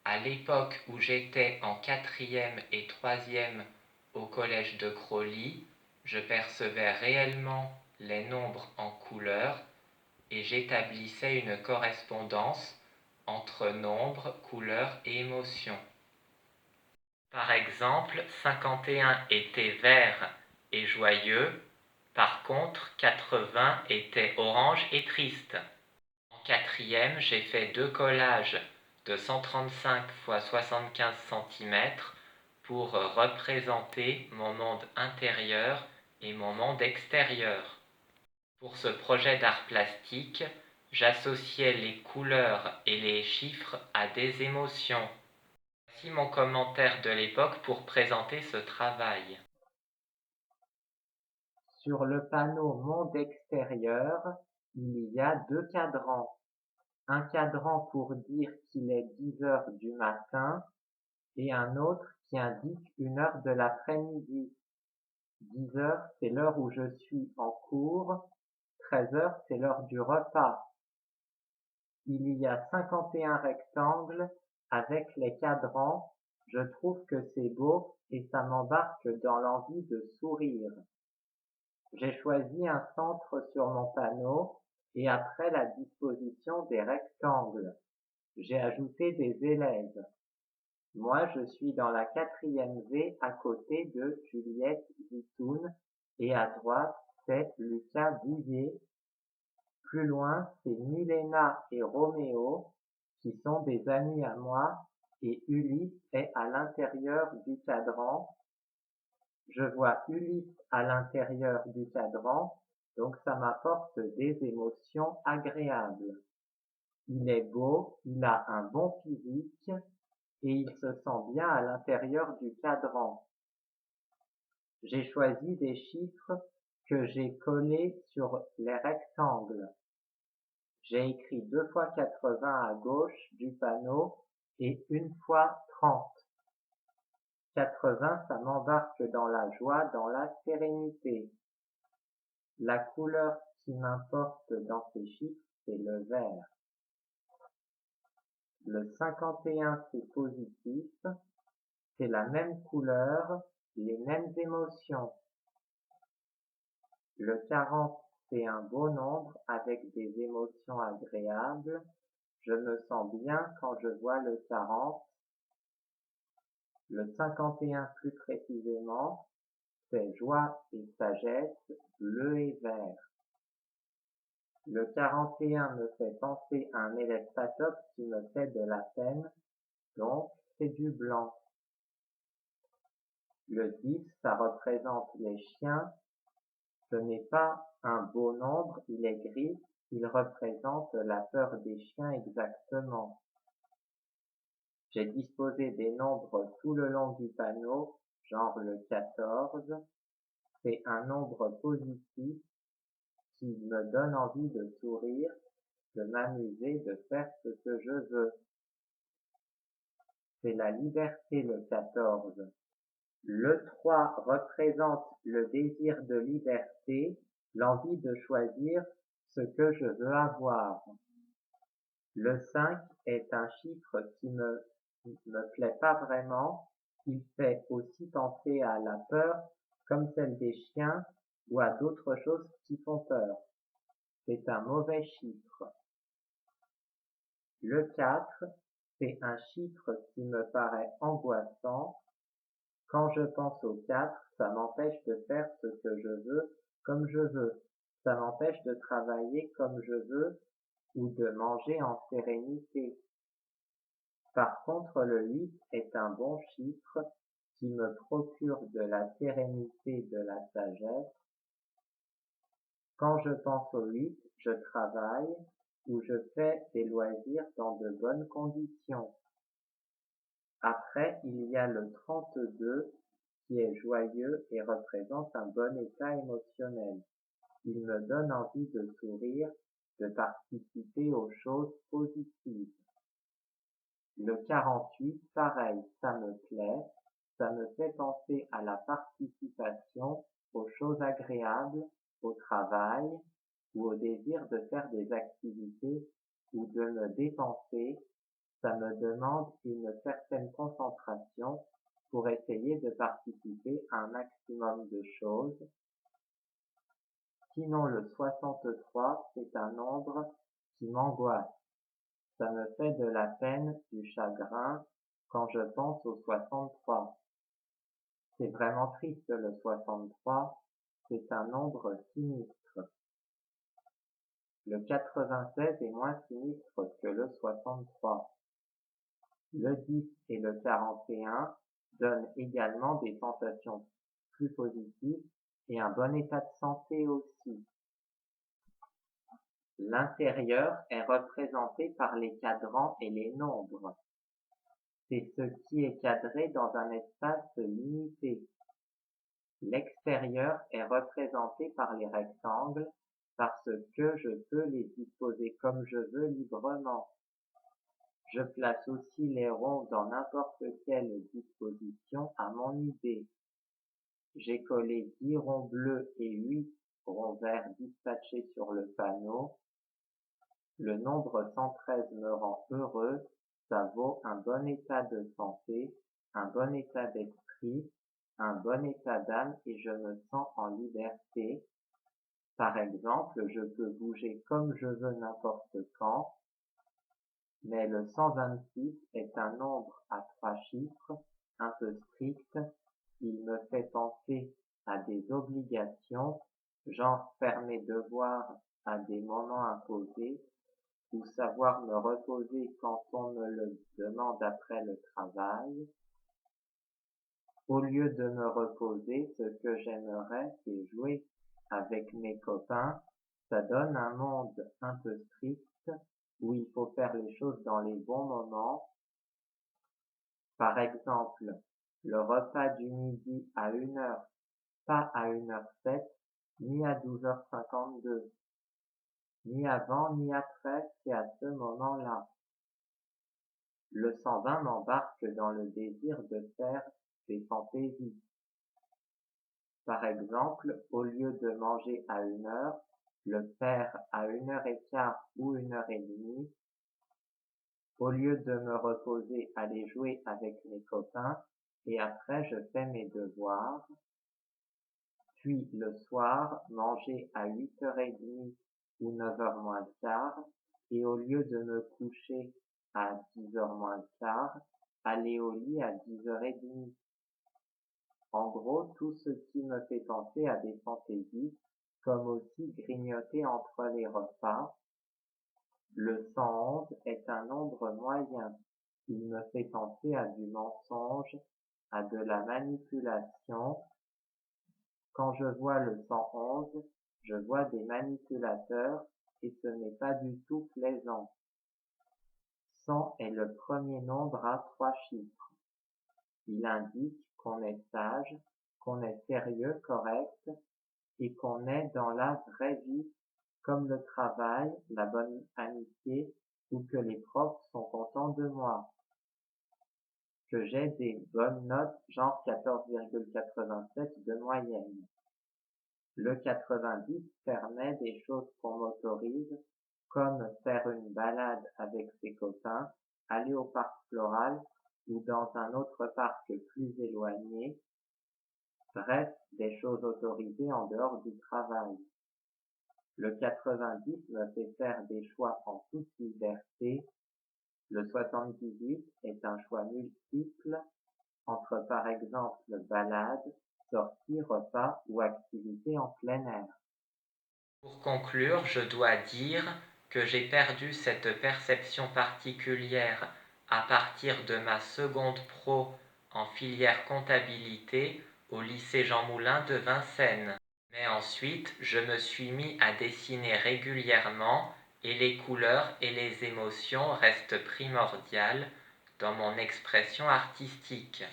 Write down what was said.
À l'époque où j'étais en quatrième et troisième au collège de Crawley, je percevais réellement les nombres en couleurs et j'établissais une correspondance entre nombres, couleurs et émotions. Par exemple, 51 était vert et joyeux, par contre 80 était orange et triste. En quatrième, j'ai fait deux collages de 135 x 75 cm pour représenter mon monde intérieur et mon monde extérieur. Pour ce projet d'art plastique, j'associais les couleurs et les chiffres à des émotions. Voici mon commentaire de l'époque pour présenter ce travail. Sur le panneau monde extérieur, il y a deux cadrans. Un cadran pour dire qu'il est 10 heures du matin et un autre qui indique une heure de l'après-midi. 10 heures, c'est l'heure où je suis en cours. 13 heures, c'est l'heure du repas. Il y a 51 rectangles avec les cadrans. Je trouve que c'est beau et ça m'embarque dans l'envie de sourire. J'ai choisi un centre sur mon panneau et après la disposition des rectangles. J'ai ajouté des élèves. Moi, je suis dans la quatrième V à côté de Juliette Zitoun et à droite, c'est Lucas Bouillet. Plus loin, c'est Milena et Roméo qui sont des amis à moi et Ulysse est à l'intérieur du cadran. Je vois Ulysse à l'intérieur du cadran, donc ça m'apporte des émotions agréables. Il est beau, il a un bon physique et il se sent bien à l'intérieur du cadran. J'ai choisi des chiffres que j'ai collés sur les rectangles. J'ai écrit 2 fois 80 à gauche du panneau et 1 fois 30. 80, ça m'embarque dans la joie, dans la sérénité. La couleur qui m'importe dans ces chiffres, c'est le vert. Le 51, c'est positif, c'est la même couleur, les mêmes émotions. Le 40, c'est un beau nombre avec des émotions agréables. Je me sens bien quand je vois le 40. Le 51 plus précisément, c'est joie et sagesse, bleu et vert. Le 41 me fait penser à un élève pas top qui me fait de la peine, donc c'est du blanc. Le 10, ça représente les chiens. Ce n'est pas un beau nombre, il est gris, il représente la peur des chiens exactement. J'ai disposé des nombres tout le long du panneau, genre le 14. C'est un nombre positif qui me donne envie de sourire, de m'amuser, de faire ce que je veux. C'est la liberté le 14. Le 3 représente le désir de liberté, l'envie de choisir ce que je veux avoir. Le 5 est un chiffre qui me plaît pas vraiment. Il fait aussi penser à la peur, comme celle des chiens, ou à d'autres choses qui font peur. C'est un mauvais chiffre. Le 4, c'est un chiffre qui me paraît angoissant. Quand je pense au 4, ça m'empêche de faire ce que je veux comme je veux. Ça m'empêche de travailler comme je veux ou de manger en sérénité. Par contre, le 8 est un bon chiffre qui me procure de la sérénité, de la sagesse. Quand je pense au 8, je travaille ou je fais des loisirs dans de bonnes conditions. Après, il y a le 32 qui est joyeux et représente un bon état émotionnel. Il me donne envie de sourire, de participer aux choses positives. Le 48, pareil, ça me plaît, ça me fait penser à la participation, aux choses agréables, au travail ou au désir de faire des activités ou de me dépenser. ça me demande une certaine concentration pour essayer de participer à un maximum de choses. Sinon, le 63, c'est un nombre qui m'angoisse. Ça me fait de la peine, du chagrin, quand je pense au 63. C'est vraiment triste, le 63. C'est un nombre sinistre. Le 96 est moins sinistre que le 63. Le 10 et le 41 donnent également des sensations plus positives et un bon état de santé aussi. L'intérieur est représenté par les cadrans et les nombres. C'est ce qui est cadré dans un espace limité. L'extérieur est représenté par les rectangles parce que je peux les disposer comme je veux librement. Je place aussi les ronds dans n'importe quelle disposition à mon idée. J'ai collé 10 ronds bleus et 8 ronds verts dispatchés sur le panneau. Le nombre 113 me rend heureux, ça vaut un bon état de santé, un bon état d'esprit, un bon état d'âme et je me sens en liberté. Par exemple, je peux bouger comme je veux n'importe quand, mais le 126 est un nombre à 3 chiffres, un peu strict. Il me fait penser à des obligations, genre faire mes devoirs à des moments imposés, ou savoir me reposer quand on me le demande après le travail. Au lieu de me reposer, ce que j'aimerais, c'est jouer avec mes copains. Ça donne un monde un peu strict où il faut faire les choses dans les bons moments. Par exemple, le repas du midi à 1h, pas à 1h07, ni à 12h52, ni avant ni après, c'est à ce moment-là. Le 120 m'embarque dans le désir de faire des fantaisies. Par exemple, au lieu de manger à 1h, le faire à 1h15 ou 1h30. Au lieu de me reposer, aller jouer avec mes copains et après je fais mes devoirs. Puis le soir, manger à 8h30 ou 9h moins le quart et au lieu de me coucher à 10h moins le quart, aller au lit à 10h30. En gros, tout ce qui me fait penser à des fantaisies, comme aussi grignoter entre les repas. Le 111 est un nombre moyen. Il me fait penser à du mensonge, à de la manipulation. Quand je vois le 111, je vois des manipulateurs et ce n'est pas du tout plaisant. 100 est le premier nombre à 3 chiffres. Il indique qu'on est sage, qu'on est sérieux, correct et qu'on est dans la vraie vie, comme le travail, la bonne amitié ou que les profs sont contents de moi. Que j'ai des bonnes notes, genre 14,87 de moyenne. Le 90 permet des choses qu'on m'autorise, comme faire une balade avec ses copains, aller au parc floral ou dans un autre parc plus éloigné, bref, des choses autorisées en dehors du travail. Le 90 me fait faire des choix en toute liberté. Le 78 est un choix multiple entre par exemple balade, sortie, repas ou activité en plein air. Pour conclure, je dois dire que j'ai perdu cette perception particulière à partir de ma seconde pro en filière comptabilité au lycée Jean Moulin de Vincennes. Mais ensuite, je me suis mis à dessiner régulièrement et les couleurs et les émotions restent primordiales dans mon expression artistique.